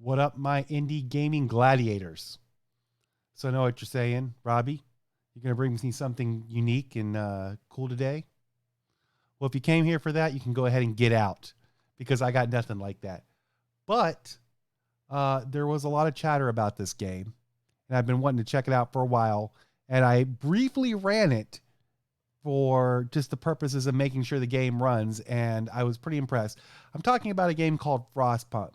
What up, my indie gaming gladiators? So I know what you're saying, Robbie. You're going to bring me something unique and cool today? Well, if you came here for that, you can go ahead and get out because I got nothing like that. But there was a lot of chatter about this game, and I've been wanting to check it out for a while, and I briefly ran it for just the purposes of making sure the game runs, and I was pretty impressed. I'm talking about a game called FrostPunk.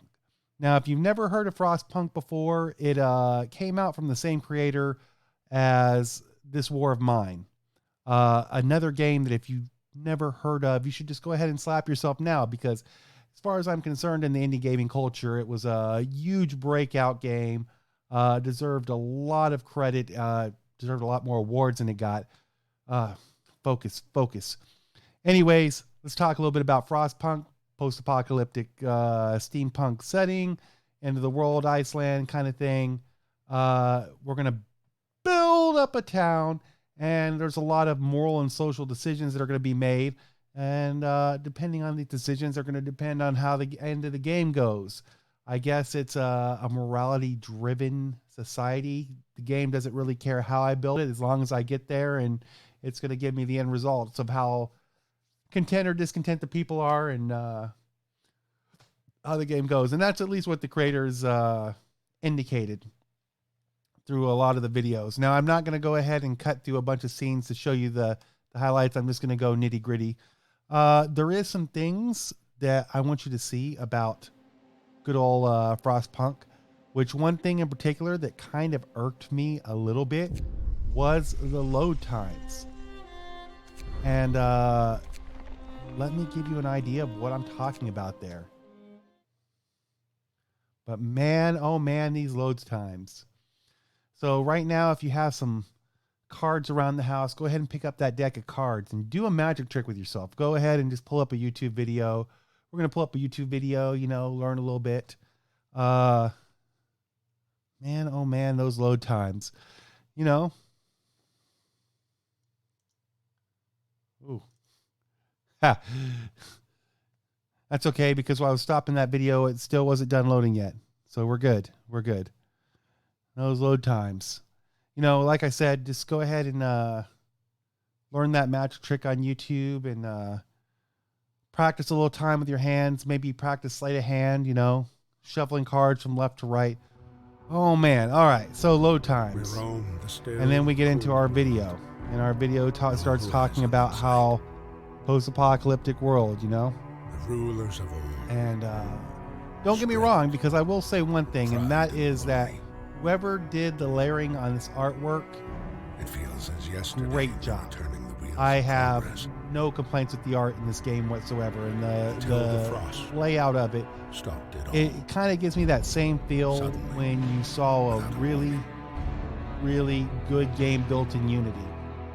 Now, if you've never heard of FrostPunk before, it came out from the same creator as This War of Mine. Another game that if you've never heard of, you should just go ahead and slap yourself now, because as far as I'm concerned in the indie gaming culture, it was a huge breakout game, deserved a lot of credit, deserved a lot more awards than it got. Focus. Anyways, let's talk a little bit about FrostPunk. Post-apocalyptic steampunk setting, end of the world, Iceland kind of thing. We're going to build up a town, and there's a lot of moral and social decisions that are going to be made. And depending on the decisions, they're going to depend on how the end of the game goes. I guess it's a morality-driven society. The game doesn't really care how I build it as long as I get there, and it's going to give me the end results of how content or discontent the people are and how the game goes. And that's at least what the creators indicated through a lot of the videos. Now, I'm not going to go ahead and cut through a bunch of scenes to show you the highlights. I'm just going to go nitty gritty. There is some things that I want you to see about good old FrostPunk, which one thing in particular that kind of irked me a little bit was the load times. And let me give you an idea of what I'm talking about there. But man, oh man, these load times. So right now, if you have some cards around the house, go ahead and pick up that deck of cards and do a magic trick with yourself. Go ahead and just pull up a YouTube video. We're going to pull up a YouTube video, learn a little bit. Man, oh man, those load times, Ooh. Ha. That's okay, because while I was stopping that video, it still wasn't done loading yet. So we're good. We're good. Those load times. Like I said, just go ahead and learn that magic trick on YouTube and practice a little time with your hands. Maybe practice sleight of hand, shuffling cards from left to right. Oh, man. All right. So load times. And then we get into our video. And our video starts talking about how post-apocalyptic world, The rulers of old. And don't get me wrong, because I will say one thing, and that is that whoever did the layering on this artwork, it feels as yesterday, great job. Turning the wheels I of have progress. no complaints with the art in this game whatsoever, and Until the the frost layout of it. Stopped it all. It kind of gives me that same feel Suddenly, when you saw a without a really, warning. really good game built in Unity.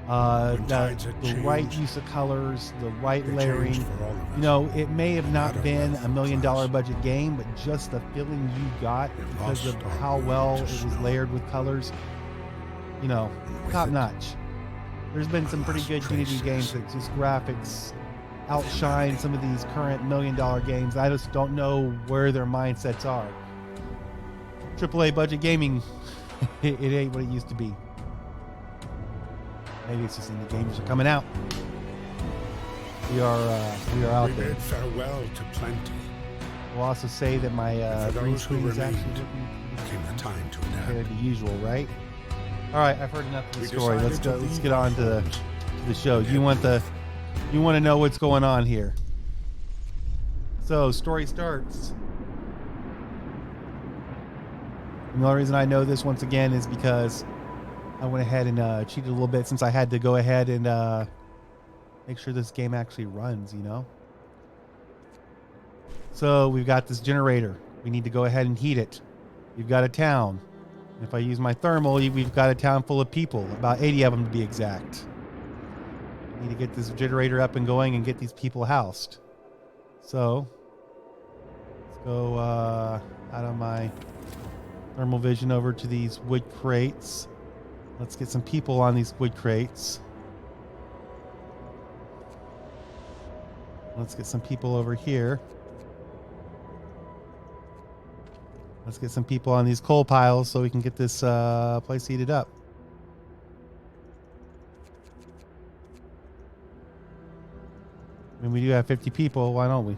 When tides had The right changed, use of colors, the right they layering. changed for all of us. It may have No not matter been where $1 million class. budget game, but just the feeling you got It because of lost our how will well to it was snow. layered with colors, And with top it, notch. There's been some pretty last good Unity traces. games that just graphics outshine some of these current $1 million games. I just don't know where their mindsets are. AAA budget gaming, it ain't what it used to be. Maybe it's just indie games are coming out. We are out we there. bid farewell to plenty. We'll also say that my And for green those who screen is actually remained, looking came the time to adapt. compared to usual, right? All right, I've heard enough of the We story. Let's decided go. to Let's leave get our on to homes the show. and You want head to know what's going on here. So, story starts. And the only reason I know this once again is because I went ahead and cheated a little bit, since I had to go ahead and make sure this game actually runs, So we've got this generator. We need to go ahead and heat it. We've got a town. If I use my thermal, we've got a town full of people, about 80 of them to be exact. We need to get this generator up and going and get these people housed. So let's go out of my thermal vision over to these wood crates. Let's get some people on these wood crates. Let's get some people over here. Let's get some people on these coal piles so we can get this place heated up. I mean, we do have 50 people. Why don't we?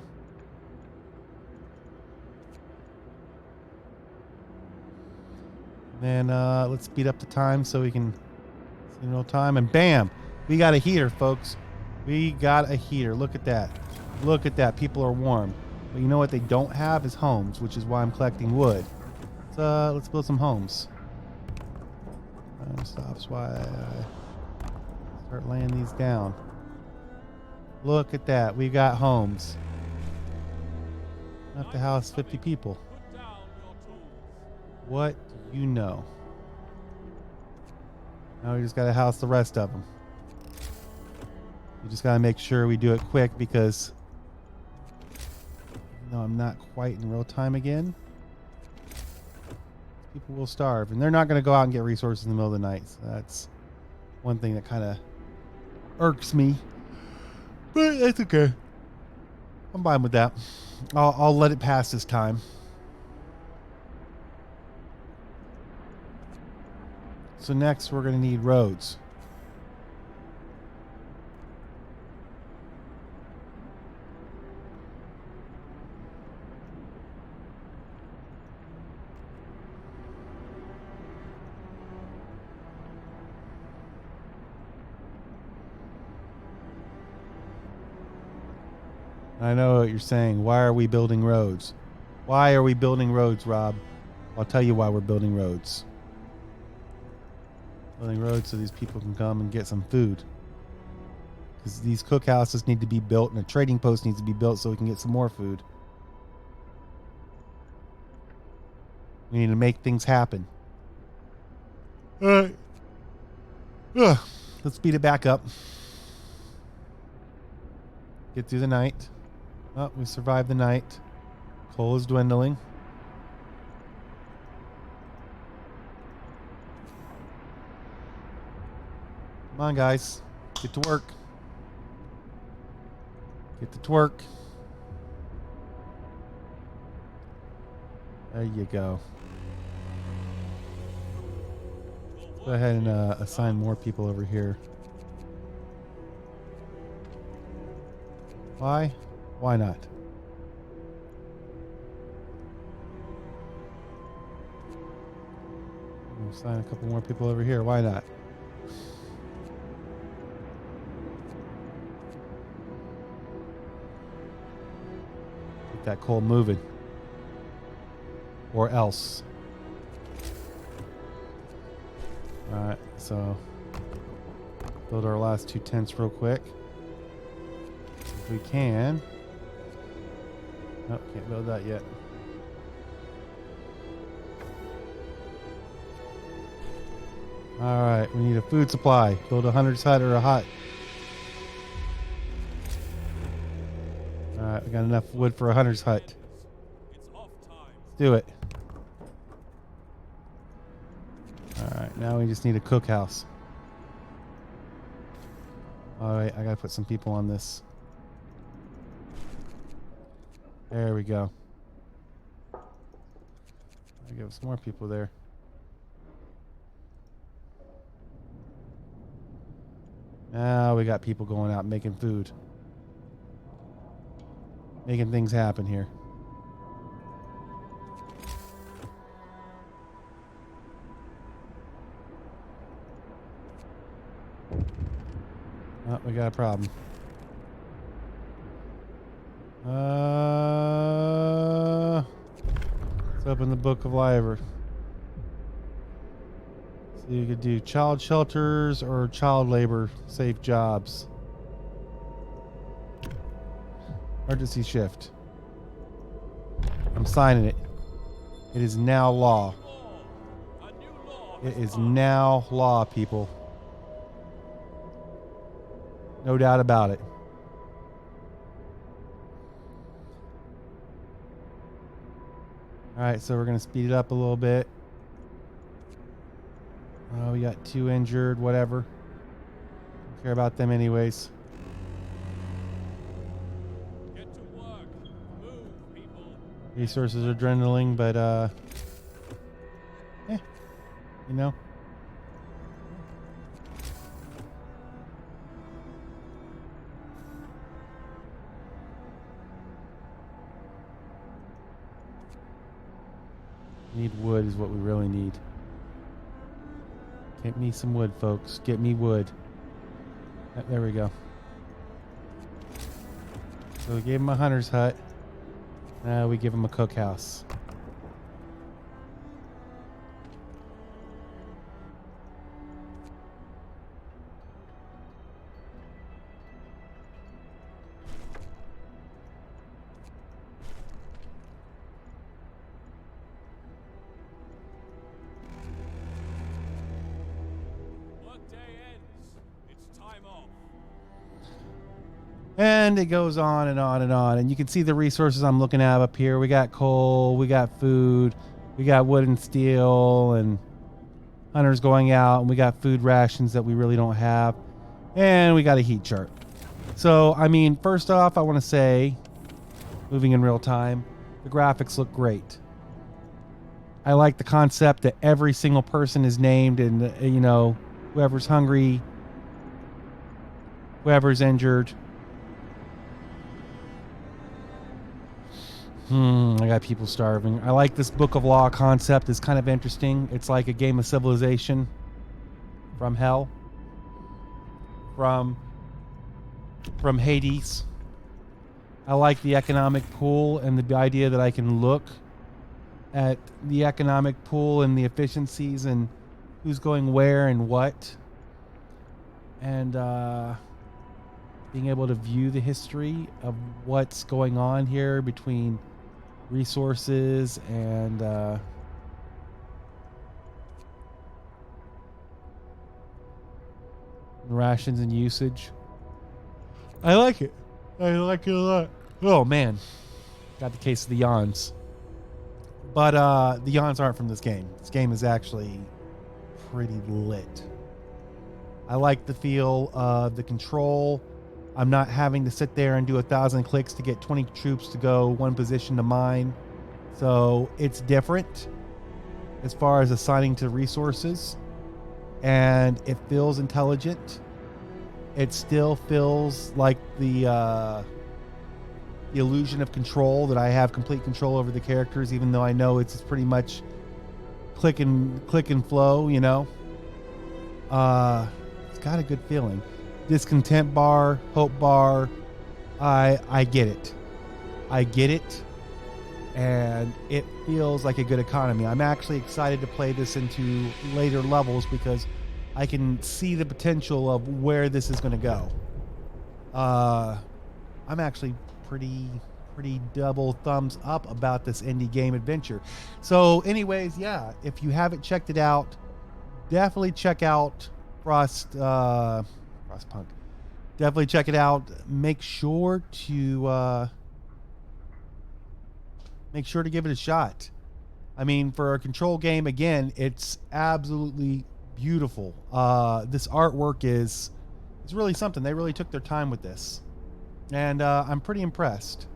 And then let's speed up the time so we can see no time. And bam, we got a heater, folks. We got a heater. Look at that. Look at that. People are warm. But you know what they don't have is homes, which is why I'm collecting wood. Let's build some homes. Time stops while I start laying these down. Look at that. We got homes. Enough to house 50 people. What do you know? Now we just got to house the rest of them. We just got to make sure we do it quick because even though I'm not quite in real time again, people will starve. And they're not going to go out and get resources in the middle of the night. So that's one thing that kind of irks me. But that's okay. I'm fine with that. I'll let it pass this time. So next we're going to need roads. I know what you're saying. Why are we building roads? Why are we building roads, Rob? I'll tell you why we're building roads. Building roads so these people can come and get some food. Because these cookhouses need to be built and a trading post needs to be built so we can get some more food. We need to make things happen. Alright. Let's speed it back up. Get through the night. Oh, we survived the night. Coal is dwindling. Come on, guys. Get to work. Get to twerk. There you go. Go ahead and assign more people over here. Why? Why not? Assign a couple more people over here. Why not? Get that coal moving. Or else. Alright, so build our last 2 tents real quick. If we can. Nope, can't build that yet. Alright, we need a food supply. Build a hunter's hut or a hut. Alright, we got enough wood for a hunter's hut. Let's do it. Alright, now we just need a cookhouse. Alright, I gotta put some people on this. There we go. I give some more people there. Now we got people going out making food. Making things happen here. Oh, we got a problem. Let's open the book of library. So you could do child shelters or child labor, safe jobs. Emergency shift. I'm signing it. It is now law. It is now law, people. No doubt about it. Alright, so we're going to speed it up a little bit. Oh, we got 2 injured, whatever. Don't care about them anyways. Get to work. Move, people. Resources are dwindling, but you know. Need wood is what we really need. Get me some wood, folks. Get me wood. There we go. So we gave him a hunter's hut. Now we give him a cookhouse. And it goes on and on and on. And you can see the resources I'm looking at up here. We got coal, we got food, we got wood and steel, and hunters going out, and we got food rations that we really don't have. And we got a heat chart. So, I mean, first off, I want to say, moving in real time, the graphics look great. I like the concept that every single person is named, and, you know, whoever's hungry, whoever's injured. I got people starving. I like this Book of Law concept. It's kind of interesting. It's like a game of Civilization from hell. From Hades. I like the economic pool and the idea that I can look at the economic pool and the efficiencies and who's going where and what. And being able to view the history of what's going on here between resources and rations and usage. I like it. I like it a lot. Oh man, got the case of the yawns. But the yawns aren't from this game. This game is actually pretty lit. I like the feel of the control. I'm not having to sit there and do 1,000 clicks to get 20 troops to go one position to mine. So it's different as far as assigning to resources. And it feels intelligent. It still feels like the illusion of control, that I have complete control over the characters, even though I know it's pretty much click and flow, you know. It's got a good feeling. Discontent bar, hope bar, I get it. I get it. And it feels like a good economy. I'm actually excited to play this into later levels because I can see the potential of where this is going to go. I'm actually pretty double thumbs up about this indie game adventure. So anyways, yeah, if you haven't checked it out, definitely check out FrostPunk. Definitely check it out. Make sure to give it a shot. I mean, for a control game, again, it's absolutely beautiful. This artwork is really something. They really took their time with this, and I'm pretty impressed.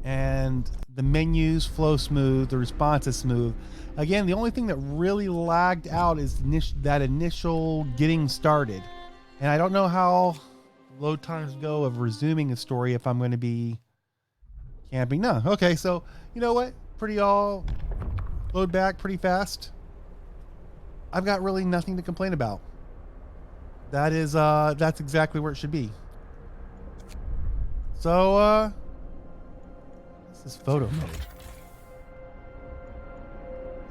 And the menus flow smooth. The response is smooth. Again, the only thing that really lagged out is that initial getting started. And I don't know how load times go of resuming a story if I'm going to be camping. No. Okay, so you know what? Load back pretty fast. I've got really nothing to complain about. That's exactly where it should be. So, this is photo mode.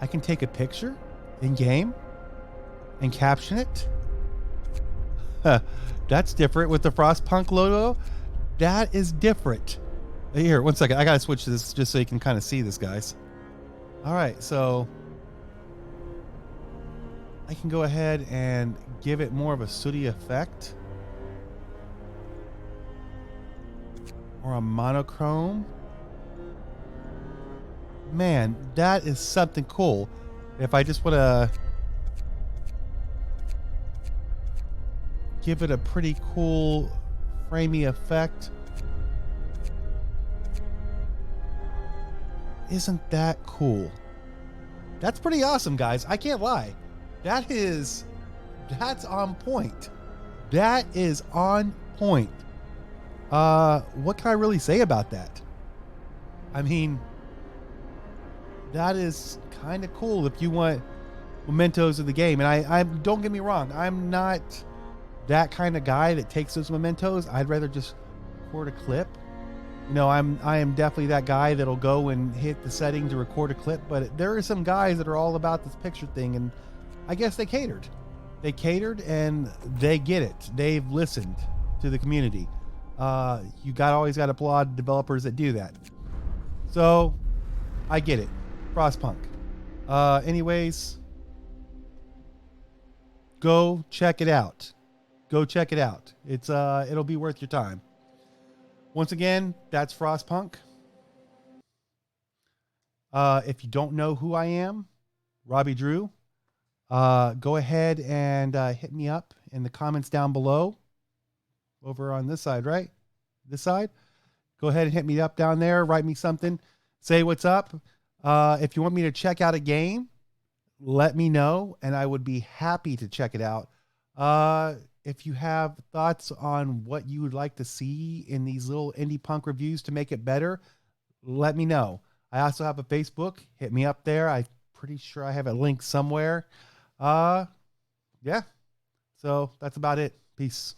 I can take a picture in game and caption it. That's different with the FrostPunk logo. That is different. Here, one second. I gotta switch this just so you can kind of see this, guys. All right, so I can go ahead and give it more of a sooty effect, or a monochrome. Man, that is something cool. If I just want to give it a pretty cool framey effect, Isn't that cool? That's pretty awesome, guys. I can't lie. That's on point. That is on point. What can I really say about that? I mean, that is kind of cool if you want mementos of the game. And I don't get me wrong, I'm not that kind of guy that takes those mementos. I'd rather just record a clip. You know, I am definitely that guy that'll go and hit the setting to record a clip, but there are some guys that are all about this picture thing, and I guess they catered. They catered and they get it. They've listened to the community. You always got to applaud developers that do that. So I get it. FrostPunk. Anyways, go check it out. Go check it out. It'll be worth your time. Once again, that's FrostPunk. If you don't know who I am, Robbydrew, go ahead and hit me up in the comments down below. Over on this side, right? This side. Go ahead and hit me up down there. Write me something. Say what's up. If you want me to check out a game, let me know, and I would be happy to check it out. If you have thoughts on what you would like to see in these little indie punk reviews to make it better, let me know. I also have a Facebook. Hit me up there. I'm pretty sure I have a link somewhere. Yeah. So that's about it. Peace.